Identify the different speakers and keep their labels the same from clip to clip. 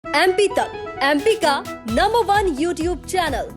Speaker 1: MP तक, MP का number 1 YouTube channel.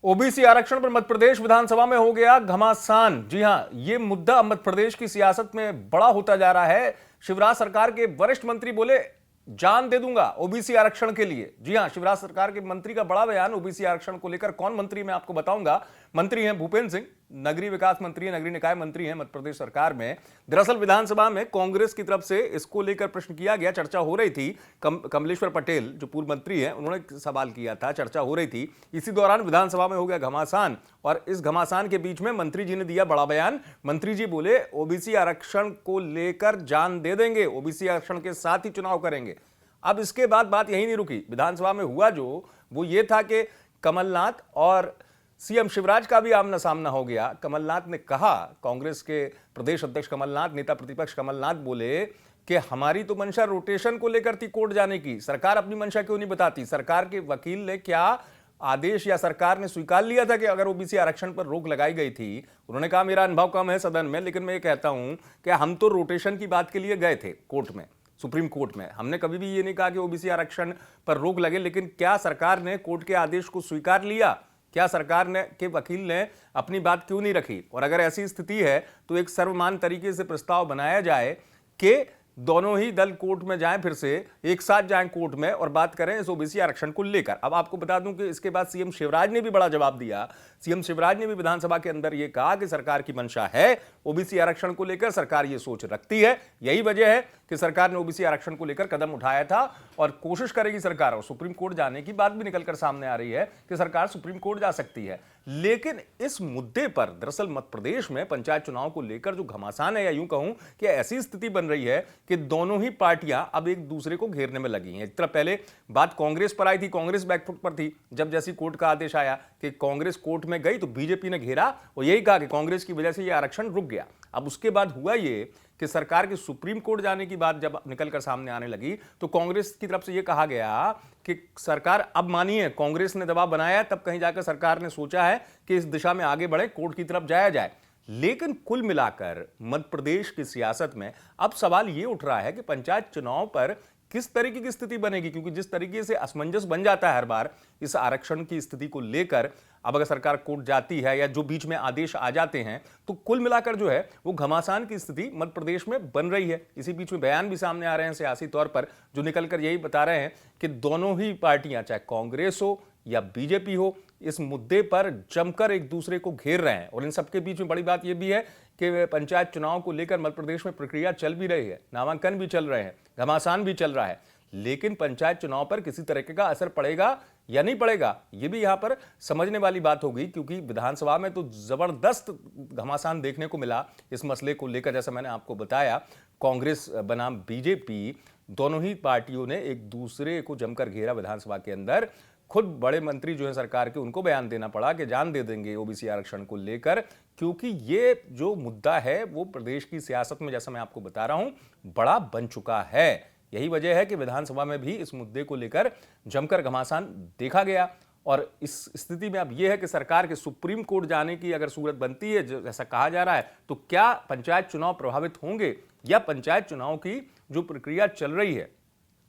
Speaker 2: OBC आरक्षण पर मध्य प्रदेश विधानसभा में हो गया घमासान। जी हां, ये मुद्दा मध्य प्रदेश की सियासत में बड़ा होता जा रहा है। शिवराज सरकार के वरिष्ठ मंत्री बोले जान दे दूंगा ओबीसी आरक्षण के लिए। जी हां, शिवराज सरकार के मंत्री का बड़ा बयान ओबीसी आरक्षण को लेकर। कौन मंत्री, मैं आपको बताऊंगा। मंत्री हैं भूपेंद्र सिंह, नगरीय विकास मंत्री, नगरीय निकाय मंत्री हैं मध्य प्रदेश सरकार में। दरअसल विधानसभा में कांग्रेस की तरफ से इसको लेकर प्रश्न किया गया, चर्चा हो रही थी। कमलेश्वर पटेल जो पूर्व मंत्री हैं, उन्होंने सवाल किया था, चर्चा हो रही थी। इसी दौरान विधानसभा में हो गया घमासान और इस घमासान के बीच में मंत्री जी ने दिया बड़ा बयान। मंत्री जी बोले ओबीसी आरक्षण को लेकर जान दे देंगे, ओबीसी आरक्षण के साथ ही चुनाव करेंगे। अब इसके बाद बात यही नहीं रुकी। विधानसभा में हुआ जो वो ये था कि कमलनाथ और सीएम शिवराज का भी आमना सामना हो गया। कमलनाथ ने कहा, कांग्रेस के प्रदेश अध्यक्ष कमलनाथ, नेता प्रतिपक्ष कमलनाथ बोले कि हमारी तो मंशा रोटेशन को लेकर थी कोर्ट जाने की, सरकार अपनी मंशा क्यों नहीं बताती। सरकार के वकील ने क्या आदेश या सरकार ने स्वीकार लिया था कि अगर ओबीसी आरक्षण पर रोक लगाई गई थी। उन्होंने कहा मेरा अनुभव कम है सदन में, लेकिन मैं ये कहता हूं कि हम तो रोटेशन की बात के लिए गए थे कोर्ट में, सुप्रीम कोर्ट में। हमने कभी भी ये नहीं कहा कि ओबीसी आरक्षण पर रोक लगे, लेकिन क्या सरकार ने कोर्ट के आदेश को स्वीकार लिया? क्या सरकार ने के वकील ने अपनी बात क्यों नहीं रखी? और अगर ऐसी स्थिति है तो एक सर्वमान्य तरीके से प्रस्ताव बनाया जाए कि दोनों ही दल कोर्ट में जाएं, फिर से एक साथ जाएं कोर्ट में और बात करें इस ओबीसी आरक्षण को लेकर। अब आपको बता दूं कि इसके बाद सीएम शिवराज ने भी बड़ा जवाब दिया। सीएम शिवराज ने भी विधानसभा के अंदर यह कहा कि सरकार की मंशा है ओबीसी आरक्षण को लेकर, सरकार ये सोच रखती है। यही वजह है कि सरकार ने ओबीसी आरक्षण को लेकर कदम उठाया था और कोशिश करेगी सरकार। और सुप्रीम कोर्ट जाने की बात भी निकलकर सामने आ रही है कि सरकार सुप्रीम कोर्ट जा सकती है। लेकिन इस मुद्दे पर दरअसल मध्य प्रदेश में पंचायत चुनाव को लेकर जो घमासान है, या यूं कहूं कि ऐसी स्थिति बन रही है कि दोनों ही पार्टियां अब एक दूसरे को घेरने में लगी हैं। एक तरफ पहले बात कांग्रेस पर आई थी, कांग्रेस बैकफुट पर थी। जब जैसी कोर्ट का आदेश आया कि कांग्रेस कोर्ट में गई तो बीजेपी ने घेरा और यही कहा कि कांग्रेस की वजह से यह आरक्षण रुक गया। अब उसके बाद हुआ ये कि सरकार के सुप्रीम कोर्ट जाने की बात जब निकलकर सामने आने लगी तो कांग्रेस की तरफ से यह कहा गया कि सरकार अब मानिए, कांग्रेस ने दबाव बनाया, तब कहीं जाकर सरकार ने सोचा है कि इस दिशा में आगे बढ़े, कोर्ट की तरफ जाया जाए। लेकिन कुल मिलाकर मध्य प्रदेश की सियासत में अब सवाल यह उठ रहा है कि पंचायत चुनाव पर किस तरीके की स्थिति बनेगी, क्योंकि जिस तरीके से असमंजस बन जाता है हर बार इस आरक्षण की स्थिति को लेकर। अब अगर सरकार कोर्ट जाती है या जो बीच में आदेश आ जाते हैं तो कुल मिलाकर जो है वो घमासान की स्थिति मध्य प्रदेश में बन रही है। इसी बीच में बयान भी सामने आ रहे हैं सियासी तौर पर जो निकलकर यही बता रहे हैं कि दोनों ही पार्टियां, चाहे कांग्रेस हो या बीजेपी हो, इस मुद्दे पर जमकर एक दूसरे को घेर रहे हैं। और इन सबके बीच में बड़ी बात यह भी है कि पंचायत चुनाव को लेकर मध्य प्रदेश में प्रक्रिया चल भी रही है, नामांकन भी चल रहे हैं, घमासान भी चल रहा है। लेकिन पंचायत चुनाव पर किसी तरीके का असर पड़ेगा या नहीं पड़ेगा, यह भी यहां पर समझने वाली बात होगी, क्योंकि विधानसभा में तो जबरदस्त घमासान देखने को मिला इस मसले को लेकर। जैसा मैंने आपको बताया, कांग्रेस बनाम बीजेपी दोनों ही पार्टियों ने एक दूसरे को जमकर घेरा विधानसभा के अंदर। खुद बड़े मंत्री जो है सरकार के, उनको बयान देना पड़ा कि जान दे देंगे ओबीसी आरक्षण को लेकर, क्योंकि ये जो मुद्दा है वो प्रदेश की सियासत में, जैसा मैं आपको बता रहा हूं, बड़ा बन चुका है। यही वजह है कि विधानसभा में भी इस मुद्दे को लेकर जमकर घमासान देखा गया। और इस स्थिति में अब यह है कि सरकार के सुप्रीम कोर्ट जाने की अगर सूरत बनती है, जैसा कहा जा रहा है, तो क्या पंचायत चुनाव प्रभावित होंगे या पंचायत चुनाव की जो प्रक्रिया चल रही है,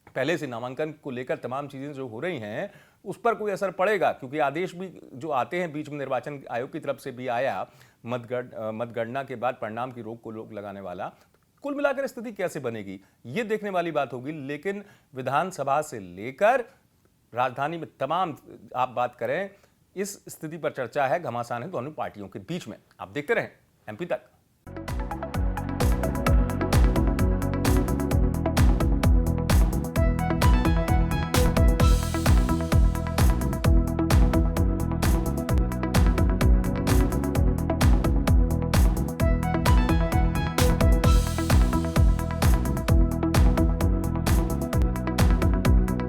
Speaker 2: पहले से नामांकन को लेकर तमाम चीजें जो हो रही हैं, उस पर कोई असर पड़ेगा? क्योंकि आदेश भी जो आते हैं बीच में, निर्वाचन आयोग की तरफ से भी आया मतगणना के बाद परिणाम की रोक को रोक लगाने वाला। कुल मिलाकर स्थिति कैसे बनेगी ये देखने वाली बात होगी। लेकिन विधानसभा से लेकर राजधानी में तमाम आप बात करें, इस स्थिति पर चर्चा है, घमासान है दोनों पार्टियों के बीच में। आप देखते रहें एमपी तक।